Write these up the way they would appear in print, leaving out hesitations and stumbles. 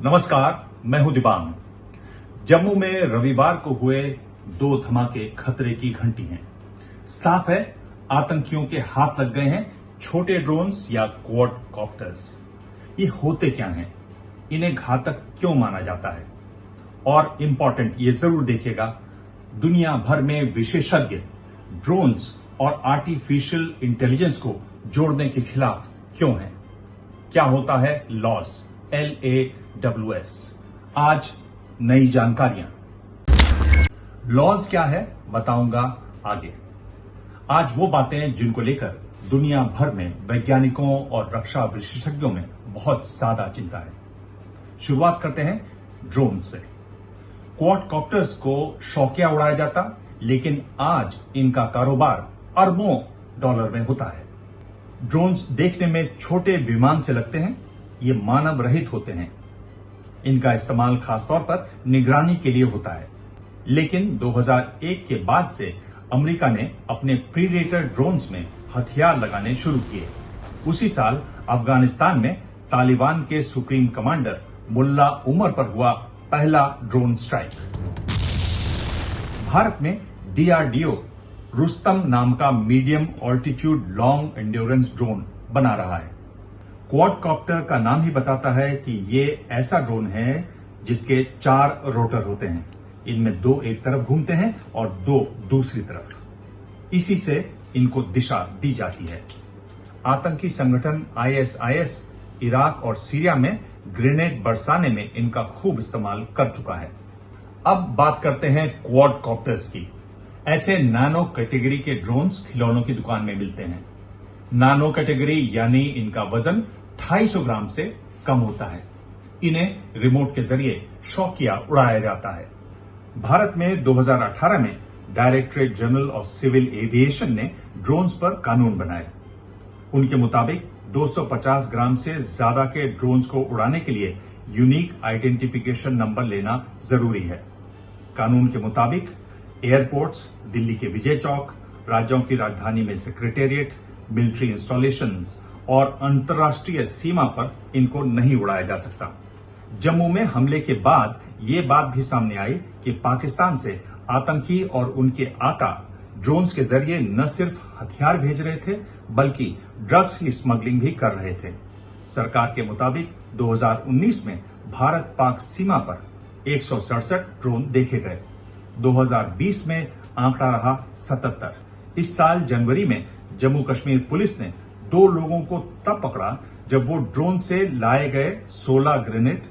नमस्कार, मैं हूं दिबांग। जम्मू में रविवार को हुए 2 धमाके खतरे की घंटी हैं। साफ है, आतंकियों के हाथ लग गए हैं छोटे ड्रोन्स या क्वाडकॉप्टर्स। ये होते क्या हैं? इन्हें घातक क्यों माना जाता है? और इंपॉर्टेंट ये जरूर देखिएगा, दुनिया भर में विशेषज्ञ ड्रोन्स और आर्टिफिशियल इंटेलिजेंस को जोड़ने के खिलाफ क्यों हैं? क्या होता है लॉस, LAWS? आज नई जानकारियां। लॉस क्या है बताऊंगा आगे। आज वो बातें जिनको लेकर दुनिया भर में वैज्ञानिकों और रक्षा विशेषज्ञों में बहुत ज्यादा चिंता है। शुरुआत करते हैं ड्रोन से। क्वाडकॉप्टर्स को शौकिया उड़ाया जाता, लेकिन आज इनका कारोबार अरबों डॉलर में होता है। ड्रोन्स देखने में छोटे विमान से लगते हैं, ये मानव रहित होते हैं। इनका इस्तेमाल खासतौर पर निगरानी के लिए होता है। लेकिन 2001 के बाद से अमेरिका ने अपने प्रीडेटर ड्रोन्स में हथियार लगाने शुरू किए। उसी साल अफगानिस्तान में तालिबान के सुप्रीम कमांडर मुल्ला उमर पर हुआ पहला ड्रोन स्ट्राइक। भारत में DRDO रुस्तम नाम का medium altitude long endurance drone बना रहा है। क्वाडकॉप्टर का नाम ही बताता है कि ये ऐसा ड्रोन है जिसके 4 रोटर होते हैं। इनमें 2 एक तरफ घूमते हैं और 2 दूसरी तरफ। इसी से इनको दिशा दी जाती है। आतंकी संगठन ISIS इराक और सीरिया में ग्रेनेड बरसाने में इनका खूब इस्तेमाल कर चुका है। अब बात करते हैं क्वाडकॉप्टर्स की। ऐसे नानो कैटेगरी के ड्रोन्स खिलौनों की दुकान में मिलते हैं। नानो कैटेगरी यानी इनका वजन 250 ग्राम से कम होता है। इन्हें रिमोट के जरिए शौकिया उड़ाया जाता है। भारत में 2018 में Directorate General of Civil Aviation ने ड्रोन्स पर कानून बनाए। उनके मुताबिक 250 ग्राम से ज्यादा के ड्रोन्स को उड़ाने के लिए यूनिक आइडेंटिफिकेशन नंबर लेना जरूरी है। कानून के मुताबिक एयरपोर्ट्स, दिल्ली के विजय चौक, राज्यों की राजधानी में सेक्रेटेरिएट, मिलिट्री इंस्टॉलेशंस और अंतर्राष्ट्रीय सीमा पर इनको नहीं उड़ाया जा सकता। जम्मू में हमले के बाद ये बात भी सामने आई कि पाकिस्तान से आतंकी और उनके आका ड्रोन्स के जरिए न सिर्फ हथियार भेज रहे थे, बल्कि ड्रग्स की स्मगलिंग भी कर रहे थे। सरकार के मुताबिक 2019 में भारत पाक सीमा पर 167 ड्रोन देखे गए। 2020 में आंकड़ा रहा 77। इस साल जनवरी में जम्मू कश्मीर पुलिस ने 2 लोगों को तब पकड़ा जब वो ड्रोन से लाए गए 16 grenade,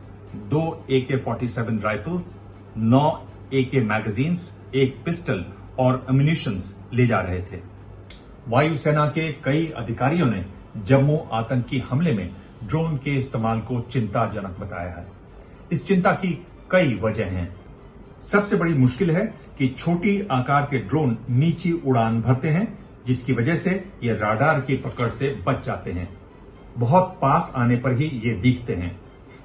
2 AK-47 rifles, 9 AK magazines, 1 pistol और एम्यूनिशंस ले जा रहे थे। वायुसेना के कई अधिकारियों ने जम्मू आतंकी हमले में ड्रोन के इस्तेमाल को चिंताजनक बताया है। इस चिंता की कई वजह हैं। सबसे बड़ी मुश्किल है कि छोटी आकार के ड्रोन नीची उड़ान भरते हैं, जिसकी वजह से ये राडार की पकड़ से बच जाते हैं। बहुत पास आने पर ही ये दिखते हैं।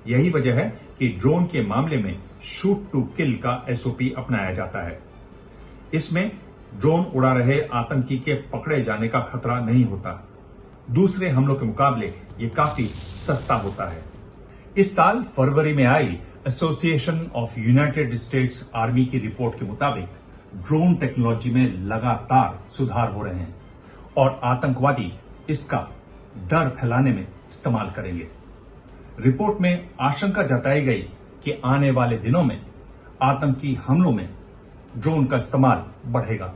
यही वजह है कि ड्रोन के मामले में शूट टू किल का SOP अपनाया जाता है। इसमें ड्रोन उड़ा रहे आतंकी के पकड़े जाने का खतरा नहीं होता। दूसरे हमलों के मुकाबले ये काफी सस्ता होता है। इस साल फरवरी में आई association of United states army की रिपोर्ट के मुताबिक ड्रोन टेक्नोलॉजी में लगातार सुधार हो रहे हैं और आतंकवादी इसका डर फैलाने में इस्तेमाल करेंगे। रिपोर्ट में आशंका जताई गई कि आने वाले दिनों में आतंकी हमलों में ड्रोन का इस्तेमाल बढ़ेगा।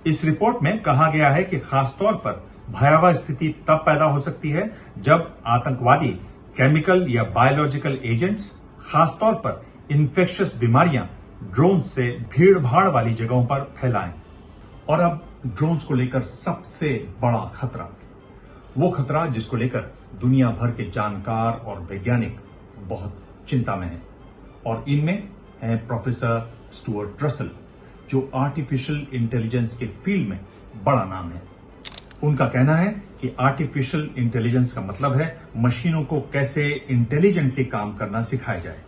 इस रिपोर्ट में कहा गया है कि खासतौर पर भयावह स्थिति तब पैदा हो सकती है जब आतंकवादी केमिकल या बायोलॉजिकल एजेंट्स, खासतौर पर इन्फेक्शियस बीमारियां ड्रोन से भीड़-भाड़ वाली जगहों पर फैलाएं। और अब ड्रोन्स को लेकर सबसे बड़ा खतरा, वो खतरा जिसको लेकर दुनिया भर के जानकार और वैज्ञानिक बहुत चिंता में हैं। और इनमें हैं प्रोफेसर स्टुअर्ट रसल, जो आर्टिफिशियल इंटेलिजेंस के फील्ड में बड़ा नाम है। उनका कहना है कि आर्टिफिशियल इंटेलिजेंस का मतलब है मशीनों को कैसे इंटेलिजेंटली काम करना सिखाया जाए।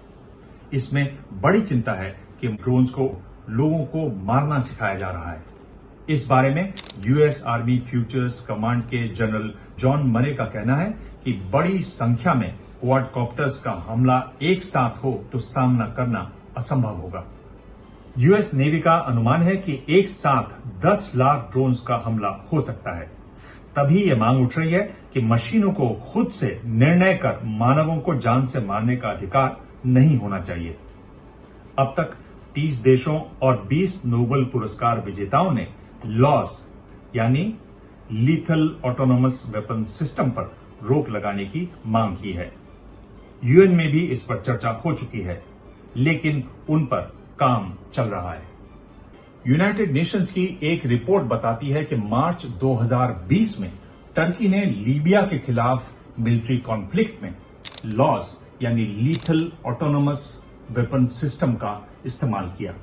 इसमें बड़ी चिंता है कि ड्रोन्स को लोगों को मारना सिखाया जा रहा है। इस बारे में US आर्मी फ्यूचर्स कमांड के जनरल जॉन मरे का कहना है कि बड़ी संख्या में क्वाडकॉप्टर्स का हमला एक साथ हो तो सामना करना असंभव होगा। यूएस नेवी का अनुमान है कि एक साथ 10 लाख ड्रोन्स का हमला हो सकता है। तभी यह मांग उठ रही है कि मशीनों को खुद से निर्णय कर मानवों को जान से मारने का अधिकार नहीं होना चाहिए। अब तक 30 देशों और 20 नोबेल पुरस्कार विजेताओं ने लॉस यानी लीथल ऑटोनोमस वेपन सिस्टम पर रोक लगाने की मांग की है। यूएन में भी इस पर चर्चा हो चुकी है, लेकिन उन पर काम चल रहा है। यूनाइटेड नेशंस की एक रिपोर्ट बताती है कि मार्च 2020 में टर्की ने लीबिया के खिलाफ मिलिट्री कॉन्फ्लिक्ट में लॉस यानी लीथल ऑटोनोमस वेपन सिस्टम का इस्तेमाल किया।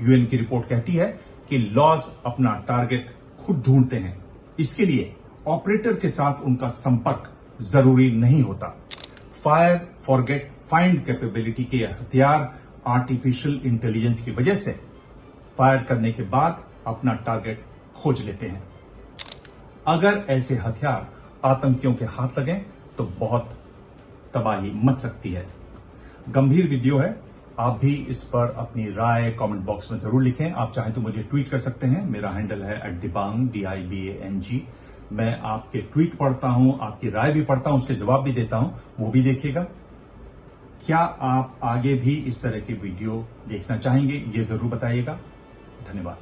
यूएन की रिपोर्ट कहती है कि लॉस अपना टारगेट खुद ढूंढते हैं, इसके लिए ऑपरेटर के साथ उनका संपर्क जरूरी नहीं होता। फायर फॉरगेट फाइंड कैपेबिलिटी के हथियार आर्टिफिशियल इंटेलिजेंस की वजह से फायर करने के बाद अपना टारगेट खोज लेते हैं। अगर ऐसे हथियार आतंकियों के हाथ लगें तो बहुत तबाही मच सकती है। गंभीर वीडियो है। आप भी इस पर अपनी राय कमेंट बॉक्स में जरूर लिखें। आप चाहें तो मुझे ट्वीट कर सकते हैं। मेरा हैंडल है @dibang DIBANG। मैं आपके ट्वीट पढ़ता हूं, आपकी राय भी पढ़ता हूं, उसके जवाब भी देता हूं, वो भी देखिएगा। क्या आप आगे भी इस तरह की वीडियो देखना चाहेंगे, ये जरूर बताइएगा। धन्यवाद।